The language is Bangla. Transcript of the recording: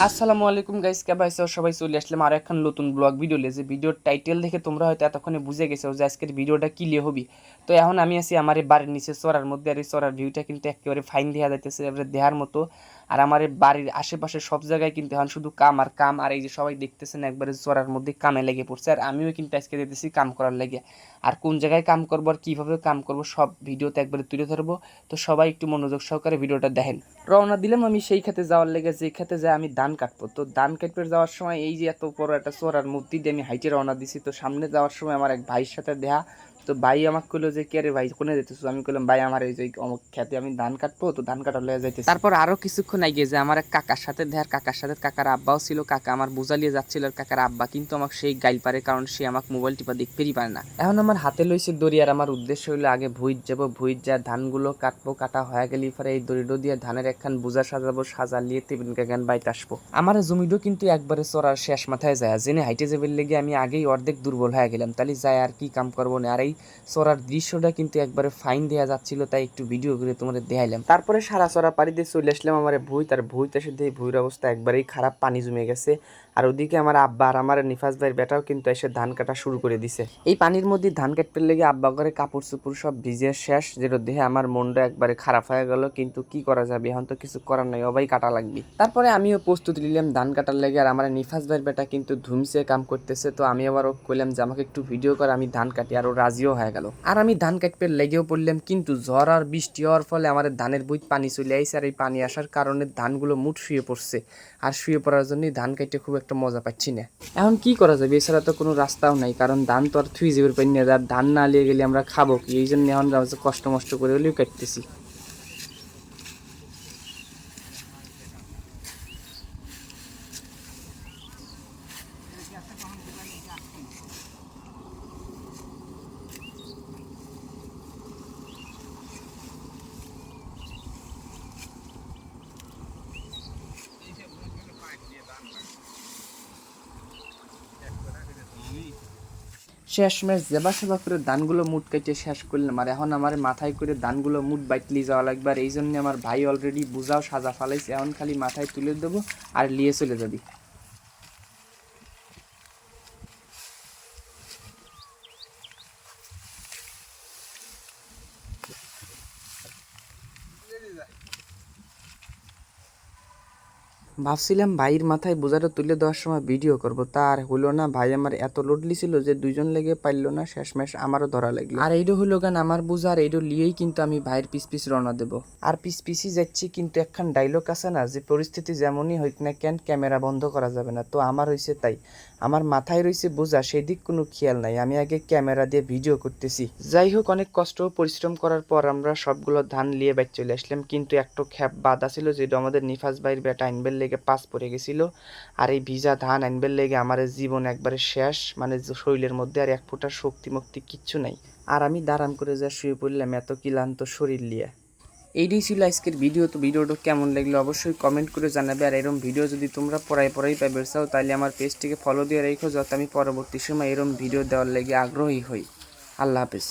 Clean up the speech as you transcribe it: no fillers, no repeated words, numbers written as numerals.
আসসালামু আলাইকুম গাইস, কে ভাইসো সবাই চলে আসলাম আর এখন নতুন ব্লগ ভিডিও লেজে ভিডিওর টাইটেল দেখে তোমরা হয়তো এতক্ষণে বুঝে গেছো যে আজকের ভিডিওটা কি লিয়ে হবি। তো এখন আমি আছি আমার এই বাড়ির নিচে চড়ার মধ্যে, আর এই চড়ার ভিউটা কিন্তু একেবারে ফাইন দেখা যাইতেছে, এবারে দেহার মতো। আর আমার এই বাড়ির আশেপাশে সব জায়গায় কিন্তু এখন শুধু কাম আর কাম, আর এই যে সবাই দেখতেছেন একবারে চড়ার মধ্যে কামে লেগে পড়ছে, আর আমিও কিন্তু আজকে যেতেছি কাম করার লেগে। আর কোন জায়গায় কাম করবো আর কীভাবে কাম করবো সব ভিডিওতে একবারে তুলে ধরবো। তো সবাই একটু মনোযোগ সহকারে ভিডিওটা দেখেন। রওনা দিলাম আমি সেই খেতে যাওয়ার লেগে, যে খেতে যায় আমি ধান কাটবো। তো ধান কাটতে যাওয়ার সময় এই যে এত বড় একটা চোরার মূর্তি দিয়ে আমি হাইটে রওনা দিছি। তো সামনে যাওয়ার সময় আমার এক ভাইয়ের সাথে দেখা। তো ভাই আমাকে কইলো যে কে রে ভাই কোনে যেতেছো? আমি কইলাম ভাই আমার এই যে অমুক খেতে আমি ধান কাটবো, তো ধান কাটা লয়ে যাইতেছি। তারপর আরো কিছুক্ষণ আগে যে আমার এক কাকার সাথে দেখার, কাকার সাথে কাকার আব্বাও ছিল। কাকা আমার বুঝালিয়ে যাচ্ছিল, আর কাকার আব্বা কিন্তু আমাকে সেই গাইল পারে, কারণ সে আমাকে মোবাইল টিপা দেখতেই পারে না। এখন আমার হাতে লইছে দড়ি, আর আমার উদ্দেশ্য হইলো আগে ভুইত যাবো, ভুইত যা ধানগুলো কাটবো, কাটা হয়ে গেলে পরে এই দড়িটো দিয়ে ধানের একখান বোঝা সাজাবো, সাজালিয়ে টেবিনকে গান বাইতে আসবো। আমার জমিটাও কিন্তু একবারে চড়ার শেষ মাথায় যায়, জেনে হাইটে যাবার লেগে আমি আগেই অর্ধেক দুর্বল হয়ে গেলাম। তাহলে যায় আর কি কাম করবো না। আর এই চড়ার দৃশ্যটা কিন্তু একবারে ফাইন দেওয়া যাচ্ছিল, তাই একটু ভিডিও করে তোমাদের দেখাইলাম। তারপরে সারা চড়া পাড়ি দিয়ে চলে আসলাম আমার ভুঁই। তার ভুঁইতে এসে দিয়ে ভুঁইয়ের অবস্থা একবারেই খারাপ, পানি জমে গেছে। আর ওদিকে আমার আব্বা আর আমার নিফাজ ভাইয়ের বেটাও কিন্তু এসে ধান কাটা শুরু করে দিছে। এই পানির মধ্যে ধান কাটতে লেগে আব্বা করে কাপড় চোপড় সব ভিজে শেষ, যেটা দেখে আমার মনটা একবারে খারাপ হয়ে গেল। কিন্তু কি করা যাবে, এখন তো কিছু করার নাই, অবাই কাটা লাগবে। তারপরে আমিও প্রস্তুতি নিলাম ধান কাটার লেগে, আর আমার নিফাজ ভাইয়ের বেটা কিন্তু ধুমসে কাম করতেছে। তো আমি আবার ওকে কইলাম যে আমাকে একটু ভিডিও করে, আমি ধান কাটি, আর ও রাজিও হয়ে গেল। আর আমি ধান কাটতে লেগেও পড়লাম, কিন্তু ঝড় আর বৃষ্টি হওয়ার ফলে আমার ধানের বইত পানি চলে আইছে, আর এই পানি আসার কারণে ধানগুলো মুঠ শুয়ে পড়ছে। আর শুয়ে পড়ার জন্যই ধান কাটতে খুব একটা মজা পাচ্ছি না। এখন কি করা যাবে, এছাড়া তো কোনো রাস্তাও নাই, কারণ ধান তো আর থুই যাবে পাই না। আর ধান না নিয়ে গেলে আমরা খাবো কি? এই জন্য এখন কষ্ট মষ্ট করে হলেও কাটতেছি। শেষমেশ জেবা সেবা করে ধানগুলো মুঠ কেটে শেষ করলাম। আর এখন আমার মাথায় করে ধানগুলো মুঠ বাইটলি যাওয়া লাগবে, আর এই জন্য আমার ভাই অলরেডি বুঝাও সাজা ফালাইছে, এখন খালি মাথায় তুলে দেবো আর নিয়ে চলে যাবি। ভাবছিলাম ভাইয়ের মাথায় বোঝাটা তুলে দেওয়ার সময় ভিডিও করব, তার হলো না। ভাই আমার এত লোড লিছিল যে দুইজন লেগে পারলো না, শেষমেশ আমারও ধরা লাগলো। আর এইটা হলো গান আমার বোঝা, আর এইটা লিয়েই কিন্তু আমি ভাইয়ের পিস পিস রওনা দেবো। আর পিস পিসই যাচ্ছি, কিন্তু একখান ডায়লগ আছে না, যে পরিস্থিতি যেমনই হোক না কেন ক্যামেরা বন্ধ করা যাবে না। তো আমার হয়েছে তাই, আমার মাথায় রয়েছে বোঝা, সেদিক কোনো খেয়াল নাই, আমি আগে ক্যামেরা দিয়ে ভিডিও করতেছি। যাই হোক, অনেক কষ্ট পরিশ্রম করার পর আমরা সবগুলো ধান লিয়ে বাইর চলে আসলাম, কিন্তু একটা খ্যাপ বাদ ছিল, যেটা আমাদের নিফাজ ভাইয়ের বেটা আইনবেল লেগে পাস পড়ে গেছিল। আর এই ভিজা ধান আইনবেল লেগে আমার জীবন একবারে শেষ, মানে শরীরের মধ্যে আর এক ফোঁটা শক্তি মুক্তি কিচ্ছু নাই। আর আমি দাঁড়ান করে যা শুয়ে পড়লাম এত ক্লান্ত শরীর নিয়ে। এইটাই ছিল আজকের ভিডিও। তো ভিডিওটা কেমন লাগলো অবশ্যই কমেন্ট করে জানাবে। আর এরকম ভিডিও যদি তোমরা পড়াই পাইবে চাও, তাহলে আমার পেজটিকে ফলো দিয়ে রেখো, যাতে আমি পরবর্তী সময় এরকম ভিডিও দেওয়ার লেগে আগ্রহী হই। আল্লাহ হাফেজ।